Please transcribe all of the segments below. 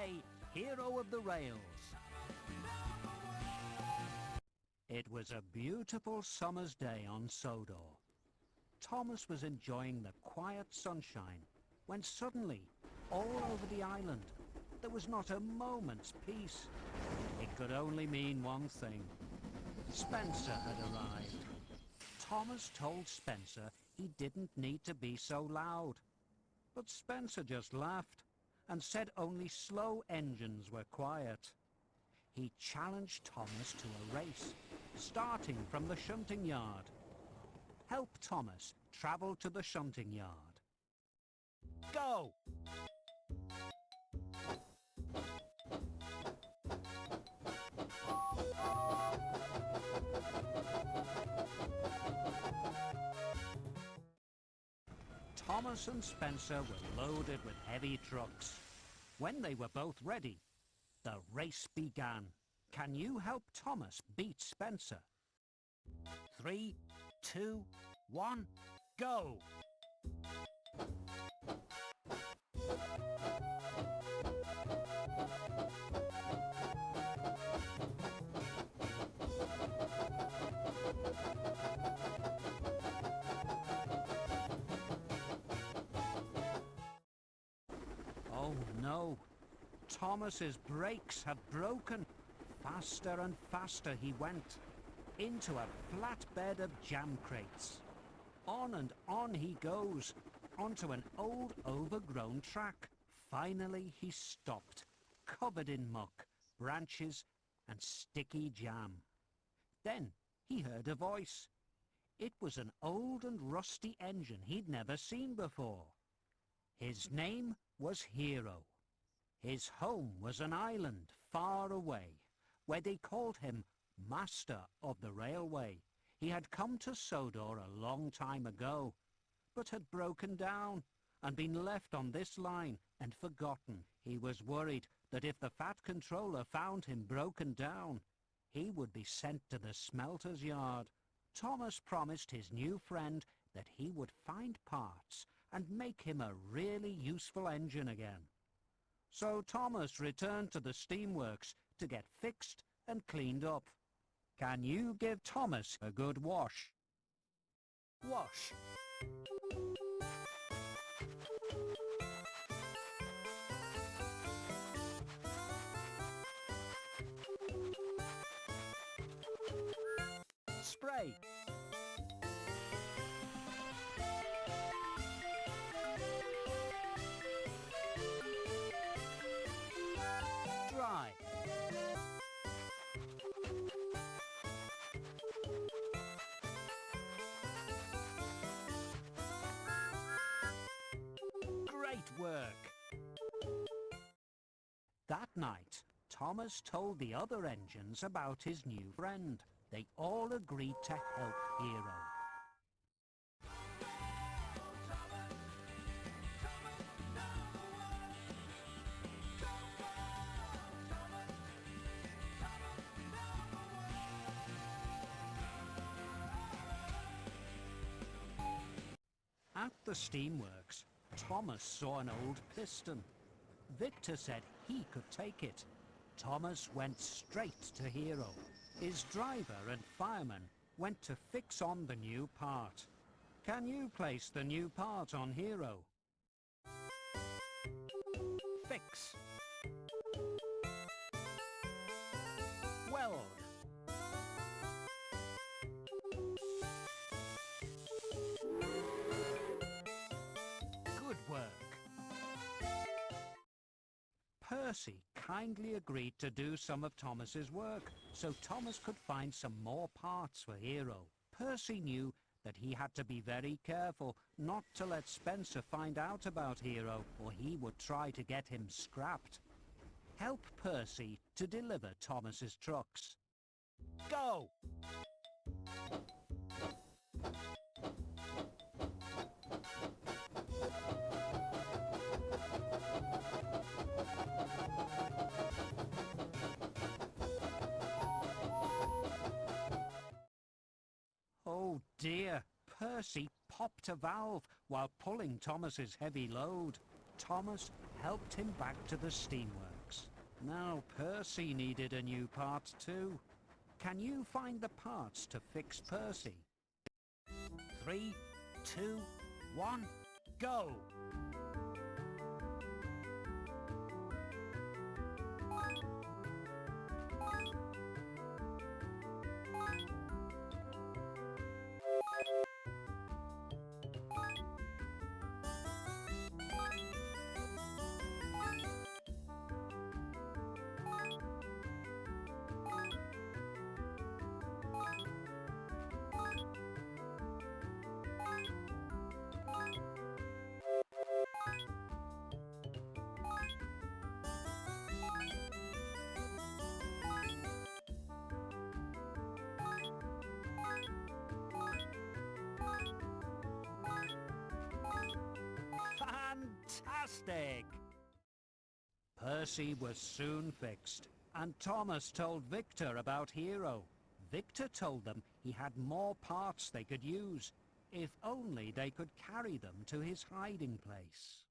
play Hero of the Rails. It was a beautiful summer's day on Sodor. Thomas was enjoying the quiet sunshine when suddenly, all over the island, there was not a moment's peace. It could only mean one thing. Spencer had arrived. Thomas told Spencer he didn't need to be so loud. But Spencer just laughed and said only slow engines were quiet. He challenged Thomas to a race, starting from the shunting yard. Help Thomas travel to the shunting yard. Go! Thomas and Spencer were loaded with heavy trucks. When they were both ready, the race began. Can you help Thomas beat Spencer? 3, 2, 1, go! Oh no! Thomas's brakes have broken. Faster and faster he went, into a flatbed of jam crates. On and on he goes, onto an old overgrown track. Finally he stopped, covered in muck, branches and sticky jam. Then he heard a voice. It was an old and rusty engine he'd never seen before. His name was Hiro. His home was an island far away, where they called him Master of the Railway. He had come to Sodor a long time ago, but had broken down and been left on this line and forgotten. He was worried that if the Fat Controller found him broken down, he would be sent to the smelter's yard. Thomas promised his new friend that he would find parts and make him a really useful engine again. So Thomas returned to the steamworks to get fixed and cleaned up. Can you give Thomas a good wash? Wash. Spray. Dry. Great work! That night, Thomas told the other engines about his new friend. They all agreed to help Hiro. At the steamworks, Thomas saw an old piston. Victor said he could take it. Thomas went straight to Hiro. His driver and fireman went to fix on the new part. Can you place the new part on Hiro? Fix. Weld. Good work. Percy kindly agreed to do some of Thomas's work, so Thomas could find some more parts for Hiro. Percy knew that he had to be very careful not to let Spencer find out about Hiro, or he would try to get him scrapped. Help Percy to deliver Thomas's trucks. Go! Oh dear, Percy popped a valve while pulling Thomas's heavy load. Thomas helped him back to the steamworks. Now Percy needed a new part too. Can you find the parts to fix Percy? 3, 2, 1, go! Fantastic! Percy was soon fixed, and Thomas told Victor about Hiro. Victor told them he had more parts they could use, if only they could carry them to his hiding place.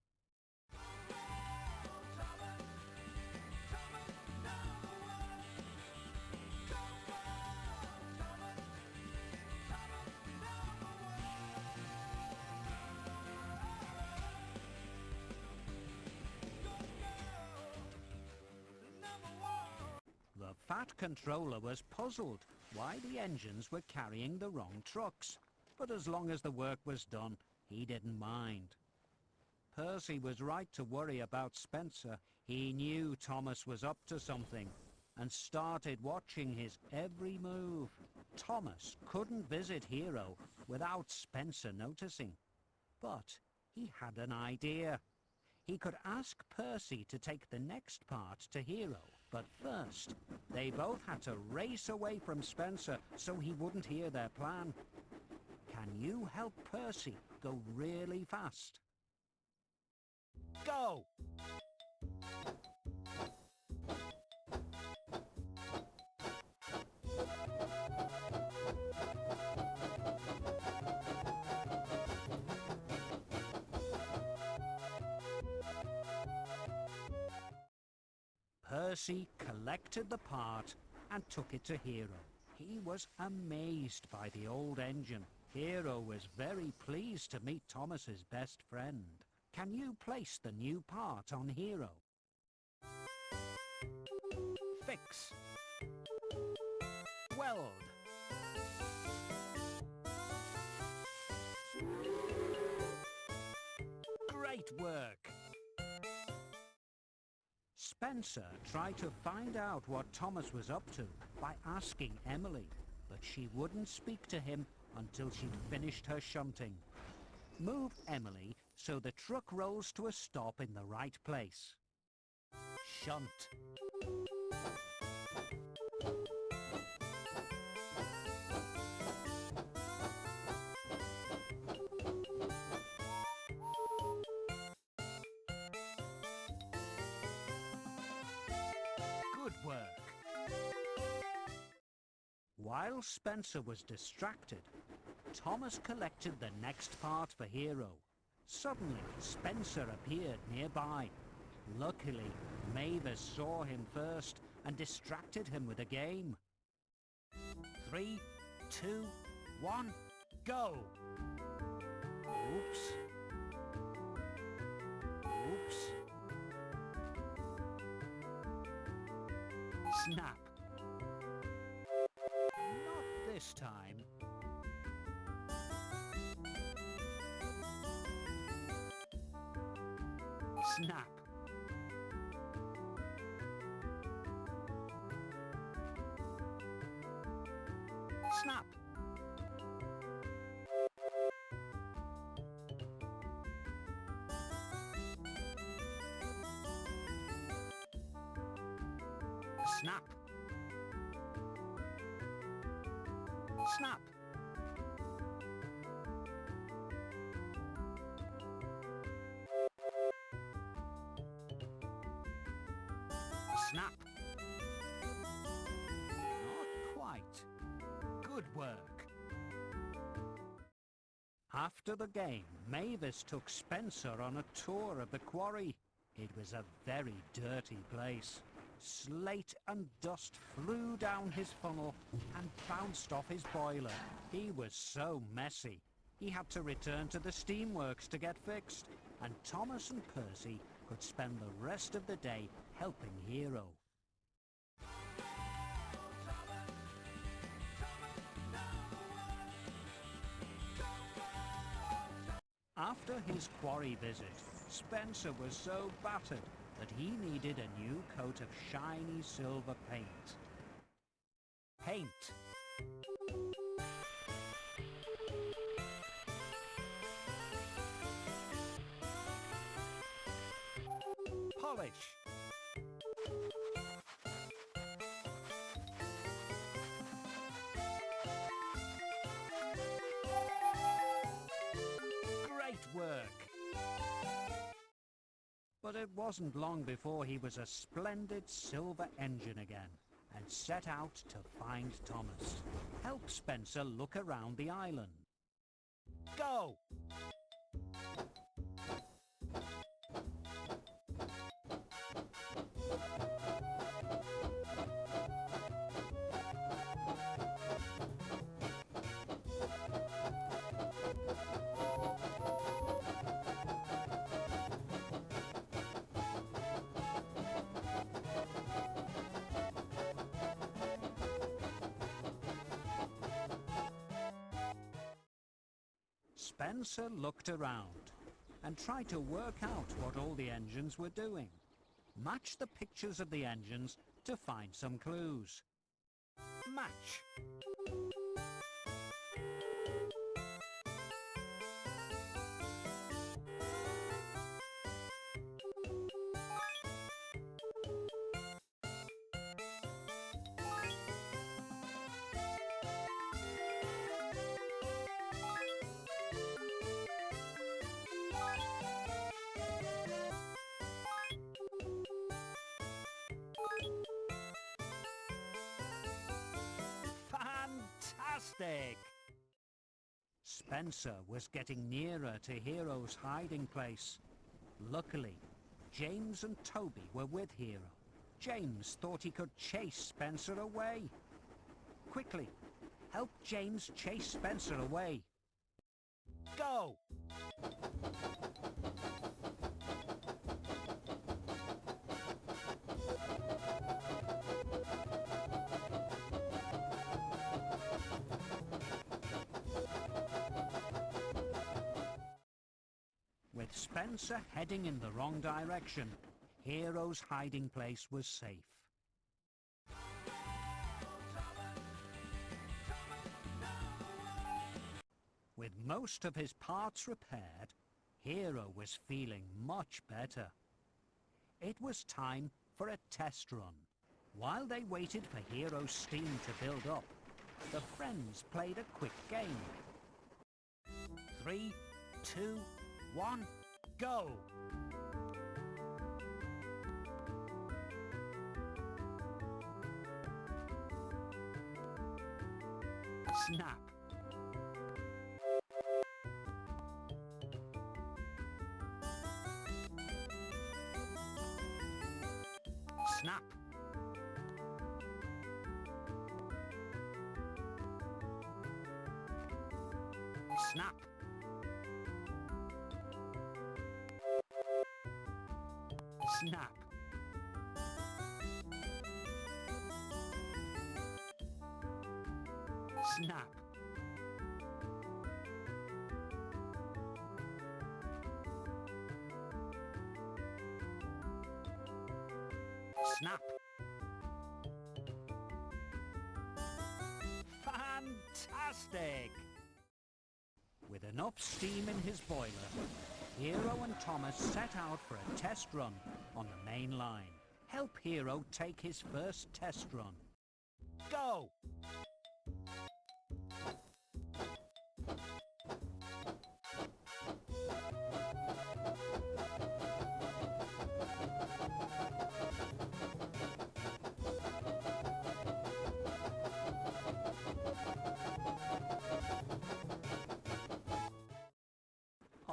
The Fat Controller was puzzled why the engines were carrying the wrong trucks, but as long as the work was done, he didn't mind. Percy was right to worry about Spencer. He knew Thomas was up to something and started watching his every move. Thomas couldn't visit Hiro without Spencer noticing, but he had an idea. He could ask Percy to take the next part to Hiro, but first, they both had to race away from Spencer so he wouldn't hear their plan. Can you help Percy go really fast? Go! Percy collected the part and took it to Hiro. He was amazed by the old engine. Hiro was very pleased to meet Thomas's best friend. Can you place the new part on Hiro? Fix. Weld. Great work! Spencer tried to find out what Thomas was up to by asking Emily, but she wouldn't speak to him until she'd finished her shunting. Move Emily so the truck rolls to a stop in the right place. Shunt. Good work. While Spencer was distracted, Thomas collected the next part for Hiro. Suddenly, Spencer appeared nearby. Luckily, Mavis saw him first and distracted him with a game. 3, 2, 1, go! Oops. Oops. Snap. Not this time. Snap. Snap. Snap. Snap. Snap. Not quite. Good work. After the game, Mavis took Spencer on a tour of the quarry. It was a very dirty place. Slate and dust flew down his funnel and bounced off his boiler. He was so messy. He had to return to the steamworks to get fixed, and Thomas and Percy could spend the rest of the day helping Hiro. After his quarry visit, Spencer was so battered that he needed a new coat of shiny silver paint. Paint. Polish. Great work. But it wasn't long before he was a splendid silver engine again and set out to find Thomas. Help Spencer look around the island. Go! Spencer looked around and tried to work out what all the engines were doing. Match the pictures of the engines to find some clues. Match. Fantastic! Spencer was getting nearer to Hiro's hiding place. Luckily, James and Toby were with Hiro. James thought he could chase Spencer away. Quickly, help James chase Spencer away. Go! With Spencer heading in the wrong direction, Hiro's hiding place was safe. With most of his parts repaired, Hiro was feeling much better. It was time for a test run. While they waited for Hiro's steam to build up, the friends played a quick game. 3, 2, 1, go! Snap! Snap! Snap! Snap! Snap! Snap! Fantastic! With enough steam in his boiler, Hiro and Thomas set out for a test run on the main line. Help Hiro take his first test run. Go!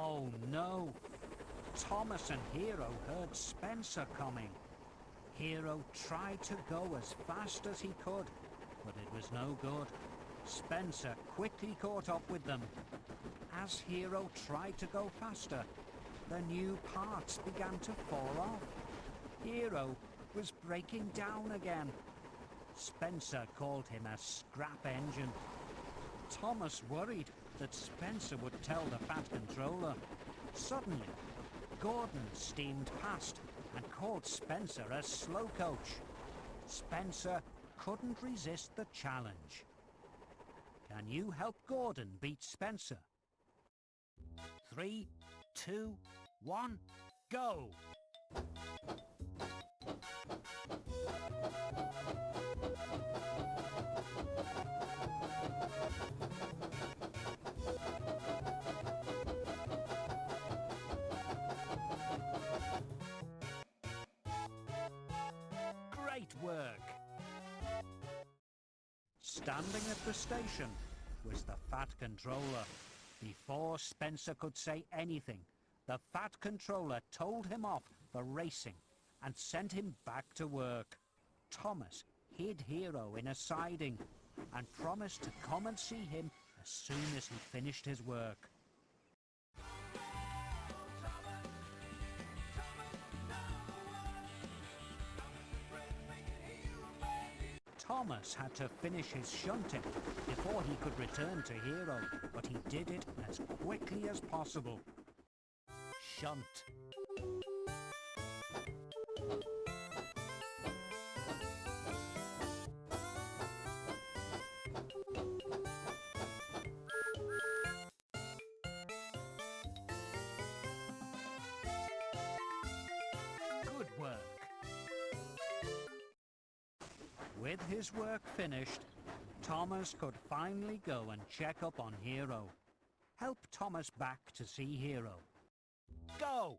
Oh no! Thomas and Hiro heard Spencer coming. Hiro tried to go as fast as he could, but it was no good. Spencer quickly caught up with them. As Hiro tried to go faster, the new parts began to fall off. Hiro was breaking down again. Spencer called him a scrap engine. Thomas worried that Spencer would tell the Fat Controller. Suddenly, Gordon steamed past and called Spencer a slow coach. Spencer couldn't resist the challenge. Can you help Gordon beat Spencer? 3, 2, 1, go! Great work! Standing at the station was the Fat Controller. Before Spencer could say anything, the Fat Controller told him off for racing and sent him back to work. Thomas hid Hiro in a siding and promised to come and see him as soon as he finished his work. Thomas had to finish his shunting before he could return to Hiro, but he did it as quickly as possible. Shunt. Good work. With his work finished, Thomas could finally go and check up on Hiro. Help Thomas back to see Hiro. Go!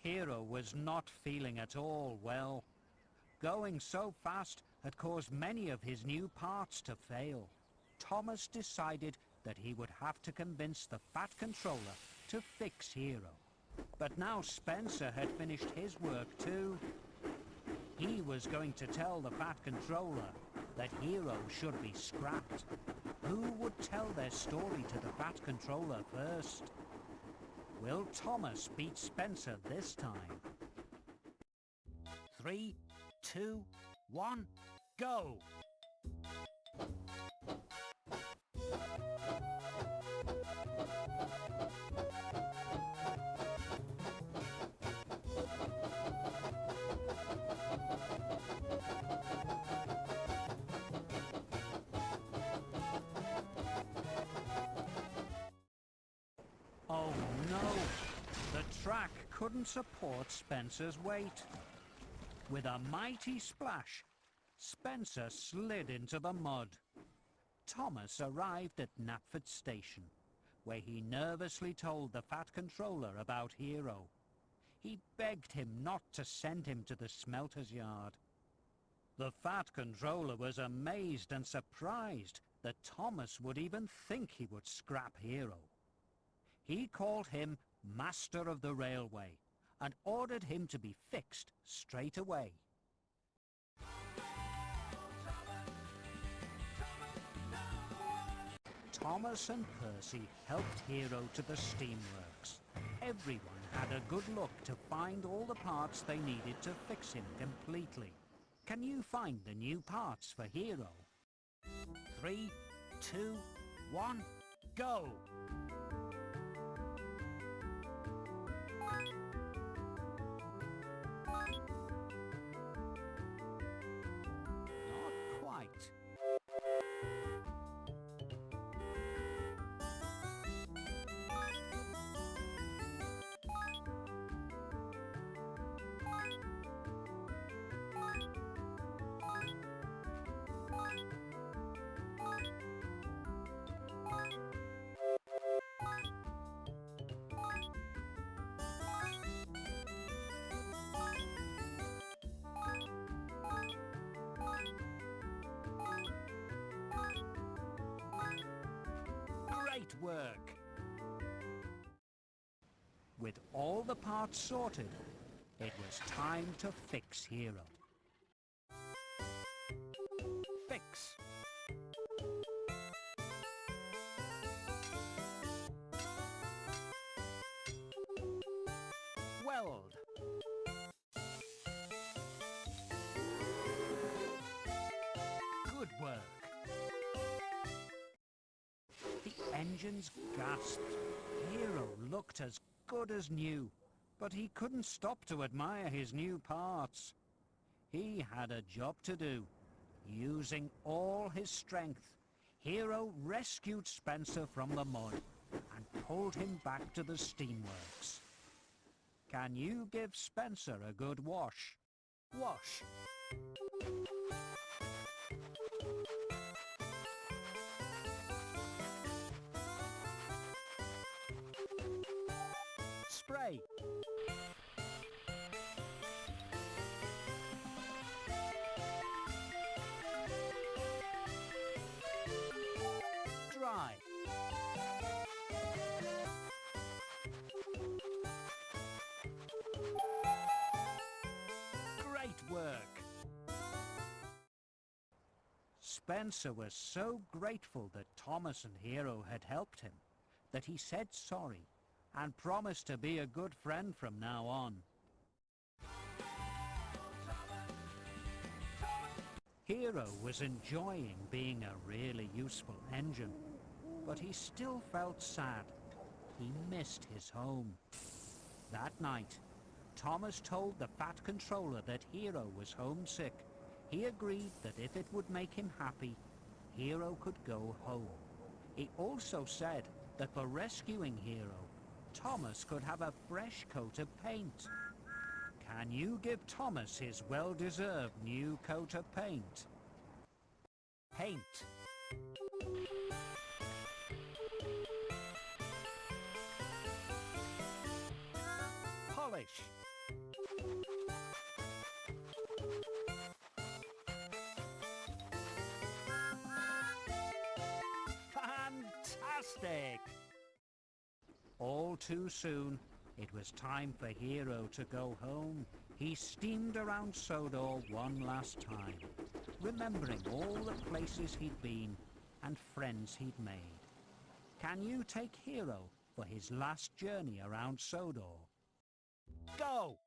Hiro was not feeling at all well. Going so fast had caused many of his new parts to fail. Thomas decided that he would have to convince the Fat Controller to fix Hiro. But now Spencer had finished his work too. He was going to tell the Fat Controller that Hiro should be scrapped. Who would tell their story to the Fat Controller first? Will Thomas beat Spencer this time? 3, 2, 1, go! Oh no! The track couldn't support Spencer's weight. With a mighty splash, Spencer slid into the mud. Thomas arrived at Knapford Station, where he nervously told the Fat Controller about Hiro. He begged him not to send him to the smelter's yard. The Fat Controller was amazed and surprised that Thomas would even think he would scrap Hiro. He called him Master of the Railway and ordered him to be fixed straight away. Thomas and Percy helped Hiro to the steamworks. Everyone had a good look to find all the parts they needed to fix him completely. Can you find the new parts for Hiro? 3, 2, 1, go! Not quite. With all the parts sorted, it was time to fix Hiro. Fix. Weld. Good work. The engines gasped. Hiro looked as good as new, but he couldn't stop to admire his new parts. He had a job to do. Using all his strength, Hiro rescued Spencer from the mud and pulled him back to the steamworks. Can you give Spencer a good wash? Wash. Spray. Dry. Great work. Spencer was so grateful that Thomas and Hiro had helped him that he said sorry and promised to be a good friend from now on. Hiro was enjoying being a really useful engine, but he still felt sad. He missed his home. That night, Thomas told the Fat Controller that Hiro was homesick. He agreed that if it would make him happy, Hiro could go home. He also said that for rescuing Hiro, Thomas could have a fresh coat of paint. Can you give Thomas his well-deserved new coat of paint? Paint. Polish. Fantastic! All too soon, it was time for Hiro to go home. He steamed around Sodor one last time, remembering all the places he'd been and friends he'd made. Can you take Hiro for his last journey around Sodor? Go!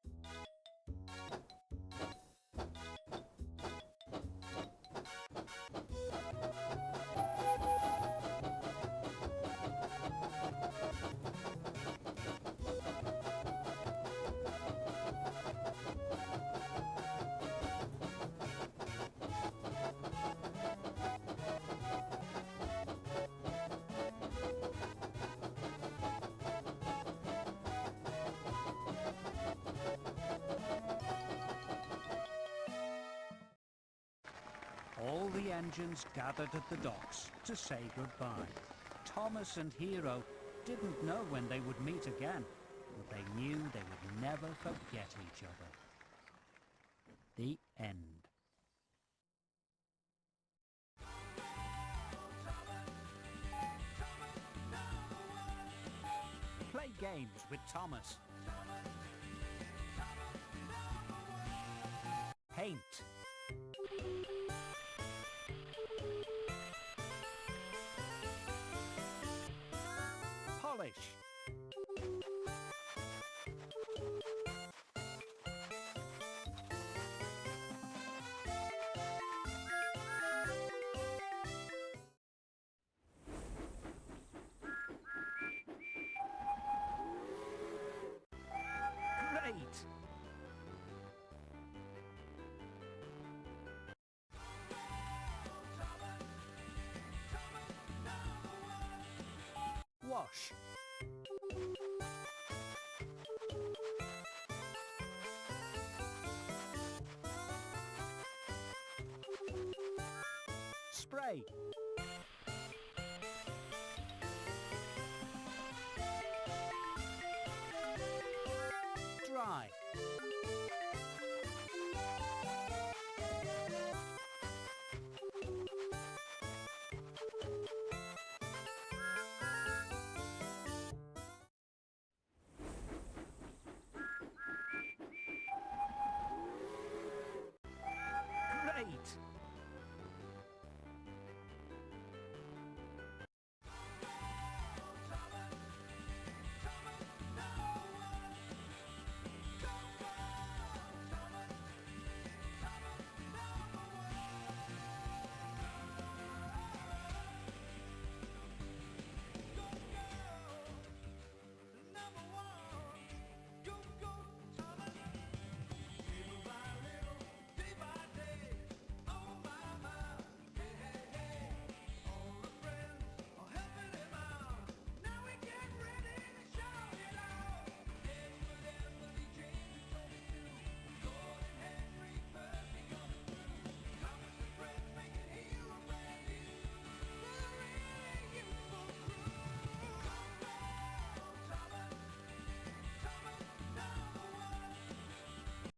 All the engines gathered at the docks to say goodbye. Thomas and Hiro didn't know when they would meet again, but they knew they would never forget each other. The end. Play games with Thomas. Paint. Polish. Great! Wash. Spray. Dry.